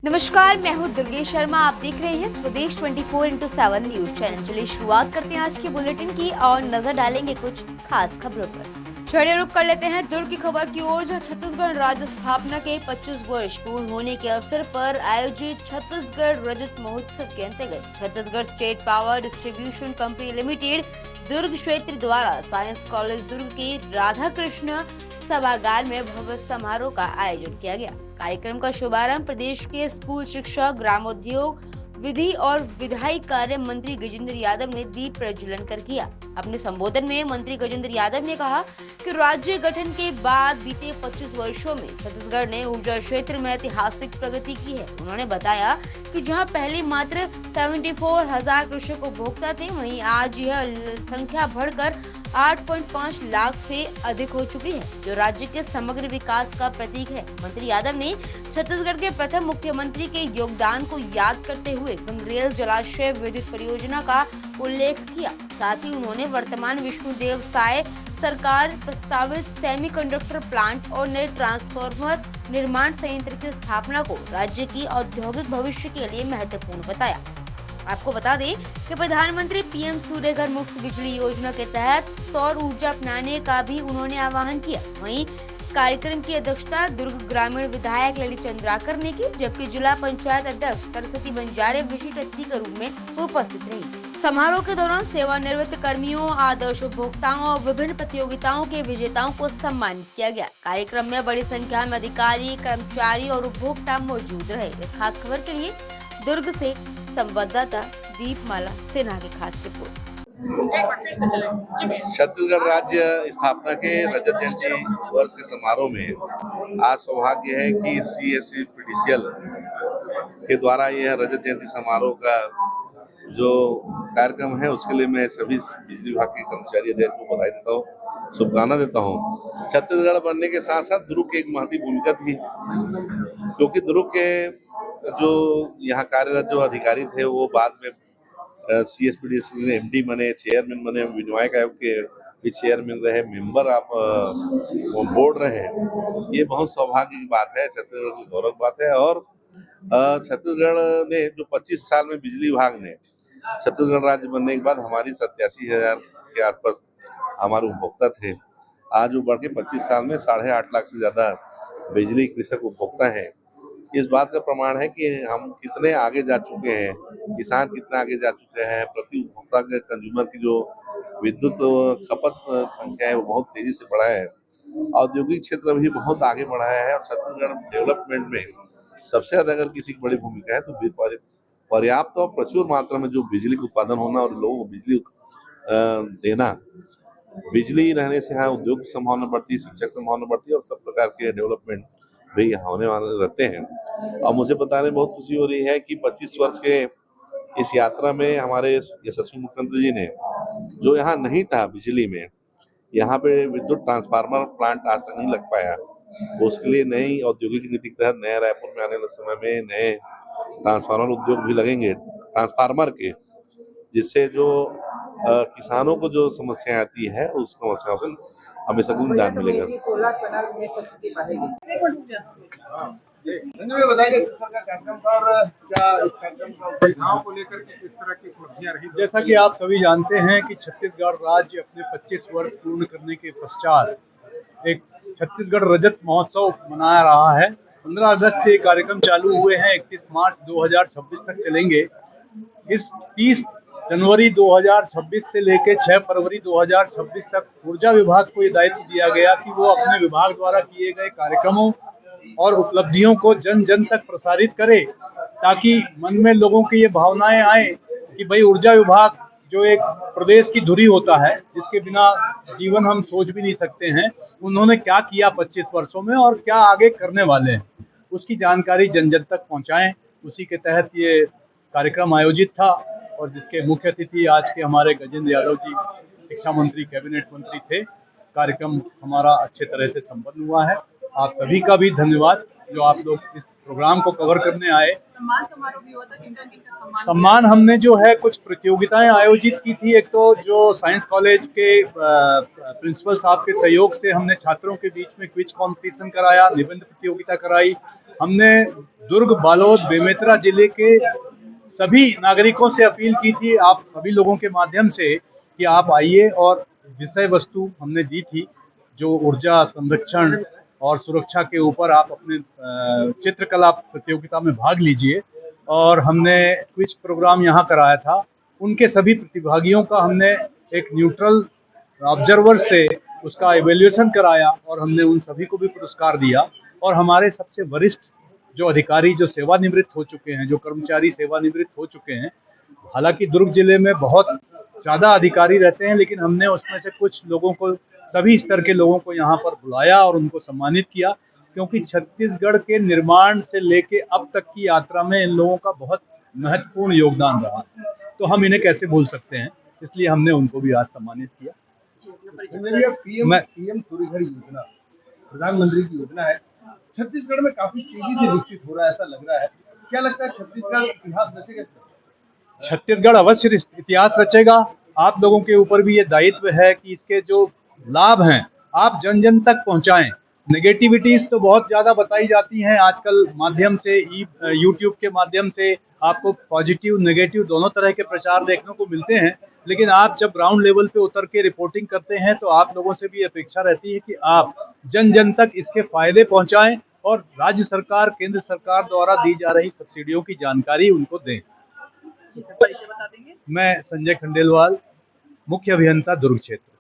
नमस्कार, मैं हूं दुर्गेश शर्मा। आप देख रहे हैं स्वदेश 24x7 न्यूज चैनल। चलिए शुरुआत करते हैं आज के बुलेटिन की और नजर डालेंगे कुछ खास खबरों पर। चलिए रुक कर लेते हैं दुर्ग की खबर की ओर, जहां छत्तीसगढ़ राज्य स्थापना के 25 वर्ष पूर्ण होने के अवसर पर आयोजित छत्तीसगढ़ रजत महोत्सव के अंतर्गत Chhattisgarh state power distribution company limited Durg क्षेत्र द्वारा साइंस कॉलेज दुर्ग के राधा कृष्ण सभागार में भव्य समारोह का आयोजन किया गया। कार्यक्रम का शुभारंभ प्रदेश के स्कूल शिक्षा, ग्रामोद्योग, विधि और विधायी कार्य मंत्री गजेंद्र यादव ने दीप प्रज्वलन कर किया। अपने संबोधन में मंत्री गजेंद्र यादव ने कहा कि राज्य गठन के बाद बीते 25 वर्षों में छत्तीसगढ़ ने ऊर्जा क्षेत्र में ऐतिहासिक प्रगति की है। उन्होंने बताया कि जहां पहले मात्र 74,000 कृषक उपभोक्ता थे, वहीं आज यह संख्या बढ़कर 8.5 लाख से अधिक हो चुकी है, जो राज्य के समग्र विकास का प्रतीक है। मंत्री यादव ने छत्तीसगढ़ के प्रथम मुख्यमंत्री के योगदान को याद करते हुए गंगरेल जलाशय विद्युत परियोजना का उल्लेख किया। साथ ही उन्होंने वर्तमान विष्णुदेव साय सरकार प्रस्तावित सेमीकंडक्टर प्लांट और नए ट्रांसफार्मर निर्माण संयंत्र की स्थापना को राज्य की औद्योगिक भविष्य के लिए महत्वपूर्ण बताया। आपको बता दें कि प्रधानमंत्री पीएम सूर्य घर मुफ्त बिजली योजना के तहत सौर ऊर्जा अपनाने का भी उन्होंने आह्वान किया। वहीं कार्यक्रम की अध्यक्षता दुर्ग ग्रामीण विधायक ललित चंद्राकर ने की, जबकि जिला पंचायत अध्यक्ष सरस्वती बंजारे विशिष्ट अतिथि के रूप में उपस्थित रही। समारोह के दौरान सेवानिवृत्त कर्मियों, आदर्श उपभोक्ताओं और विभिन्न प्रतियोगिताओं के विजेताओं को सम्मानित किया गया। कार्यक्रम में बड़ी संख्या में अधिकारी, कर्मचारी और उपभोक्ता मौजूद रहे। इस खास खबर के लिए दुर्ग से संवाददाता दीपमाला सिन्हा की खास रिपोर्ट। छत्तीसगढ़ राज्य स्थापना के रजत जयंती वर्ष के समारोह में आज सौभाग्य है कि CSC PDCL के द्वारा यह रजत जयंती समारोह का जो कार्यक्रम है उसके लिए मैं सभी बिजली विभाग के कर्मचारी को बधाई देता हूँ, शुभकामना देता हूँ। छत्तीसगढ़ बनने के साथ साथ दुर्ग की एक महती भूमिका थी, क्योंकि दुर्ग के जो यहाँ कार्यरत जो अधिकारी थे वो बाद में CSPDC में MD बने, चेयरमैन बने, विनियामक आयोग के भी चेयरमैन रहे, मेंबर आप बोर्ड रहे। ये बहुत सौभाग्य की बात है, छत्तीसगढ़ की गौरव बात है। और छत्तीसगढ़ ने जो 25 साल में बिजली विभाग ने छत्तीसगढ़ राज्य बनने के बाद हमारी 87,000 के आसपास हमारे उपभोक्ता थे, आज वो बढ़ के 25 साल में 8.5 लाख से ज्यादा बिजली कृषक उपभोक्ता हैं। इस बात का प्रमाण है कि हम कितने आगे जा चुके हैं, किसान कितने आगे जा चुके हैं। प्रति उपभोक्ता के कंज्यूमर की जो विद्युत खपत संख्या है वो बहुत तेजी से बढ़ा है। औद्योगिक क्षेत्र भी बहुत आगे बढ़ा है और छत्तीसगढ़ डेवलपमेंट में सबसे ज्यादा अगर किसी की बड़ी भूमिका है तो पर्याप्त और प्रचुर मात्रा में जो बिजली का उत्पादन होना और लोगों को बिजली देना। बिजली रहने से यहाँ उद्योग की संभावना बढ़ती है, शिक्षा की संभावना बढ़ती है और सब प्रकार के डेवलपमेंट भी यहाँ होने वाले रहते हैं। और मुझे बताने में बहुत खुशी हो रही है कि 25 वर्ष के इस यात्रा में हमारे यशस्वी मुख्यमंत्री जी ने, जो यहाँ नहीं था बिजली में, यहाँ पे विद्युत ट्रांसफार्मर प्लांट आज तक नहीं लग पाया, तो उसके लिए नई औद्योगिक नीति के तहत नया रायपुर में आने वाले समय में नए ट्रांसफार्मर उद्योग भी लगेंगे ट्रांसफार्मर के, जिससे जो किसानों को जो समस्या आती है उस समस्याओं से हमेशा निदान मिलेगा। सोलर पैनल में सब्सिडी बढ़ेगी। जैसा कि आप सभी जानते हैं कि छत्तीसगढ़ राज्य अपने 25 वर्ष पूर्ण करने के पश्चात एक छत्तीसगढ़ रजत महोत्सव मना रहा है। 15 अगस्त से कार्यक्रम चालू हुए हैं, 31 मार्च 2026 तक चलेंगे। इस 30 जनवरी 2026 से लेकर 6 फरवरी 2026 तक ऊर्जा विभाग को ये दायित्व दिया गया कि वो अपने विभाग द्वारा किए गए कार्यक्रमों और उपलब्धियों को जन जन तक प्रसारित करे, ताकि मन में लोगों की ये भावनाएं आए कि भाई ऊर्जा विभाग जो एक प्रदेश की धुरी होता है, जिसके बिना जीवन हम सोच भी नहीं सकते हैं, उन्होंने क्या किया 25 वर्षों में और क्या आगे करने वाले हैं, उसकी जानकारी जन जन तक पहुंचाएं। उसी के तहत ये कार्यक्रम आयोजित था और जिसके मुख्य अतिथि आज के हमारे गजेंद्र यादव जी, शिक्षा मंत्री, कैबिनेट मंत्री थे। कार्यक्रम हमारा अच्छे तरह से संपन्न हुआ है। आप सभी का भी धन्यवाद जो आप लोग इस प्रोग्राम को कवर करने आए। सम्मान हमने जो है कुछ प्रतियोगिताएं आयोजित की थी। एक तो जो साइंस कॉलेज के प्रिंसिपल साहब के सहयोग से हमने छात्रों के बीच में क्विज कंपटीशन कराया, निबंध प्रतियोगिता कराई हमने दुर्ग, बालोद, बेमेतरा जिले के सभी नागरिकों से अपील की थी, आप सभी लोगों के माध्यम से, कि आप आइए और विषय वस्तु हमने दी थी जो ऊर्जा संरक्षण और सुरक्षा के ऊपर आप अपने चित्रकला प्रतियोगिता में भाग लीजिए। और हमने क्विज प्रोग्राम यहाँ कराया था, उनके सभी प्रतिभागियों का हमने एक न्यूट्रल ऑब्जर्वर से उसका इवैल्यूएशन कराया और हमने उन सभी को भी पुरस्कार दिया। और हमारे सबसे वरिष्ठ जो अधिकारी जो सेवानिवृत्त हो चुके हैं, जो कर्मचारी सेवानिवृत्त हो चुके हैं, हालांकि दुर्ग जिले में बहुत ज़्यादा अधिकारी रहते हैं, लेकिन हमने उसमें से कुछ लोगों को, सभी स्तर के लोगों को यहाँ पर बुलाया और उनको सम्मानित किया, क्योंकि छत्तीसगढ़ के निर्माण से लेके अब तक की यात्रा में इन लोगों का बहुत महत्वपूर्ण योगदान रहा है, तो हम इन्हें कैसे भूल सकते हैं, इसलिए हमने उनको भी आज सम्मानित किया। पीएम सूर्यघर योजना प्रधानमंत्री की योजना है, छत्तीसगढ़ में काफी तेजी से विकसित हो रहा है, ऐसा लग रहा है। क्या लगता है छत्तीसगढ़ इतिहास रचेगा? छत्तीसगढ़ अवश्य इतिहास रचेगा। आप लोगों के ऊपर भी ये दायित्व है कि इसके जो लाभ हैं आप जन जन तक पहुंचाएं। नेगेटिविटीज तो बहुत ज्यादा बताई जाती हैं आजकल, माध्यम से यूट्यूब के माध्यम से आपको पॉजिटिव नेगेटिव दोनों तरह के प्रचार देखने को मिलते हैं, लेकिन आप जब ग्राउंड लेवल पे उतर के रिपोर्टिंग करते हैं तो आप लोगों से भी अपेक्षा रहती है कि आप जन जन तक इसके फायदे पहुंचाएं और राज्य सरकार, केंद्र सरकार द्वारा दी जा रही सब्सिडियों की जानकारी उनको दें। मैं संजय खंडेलवाल, मुख्य अभियंता दुर्ग क्षेत्र।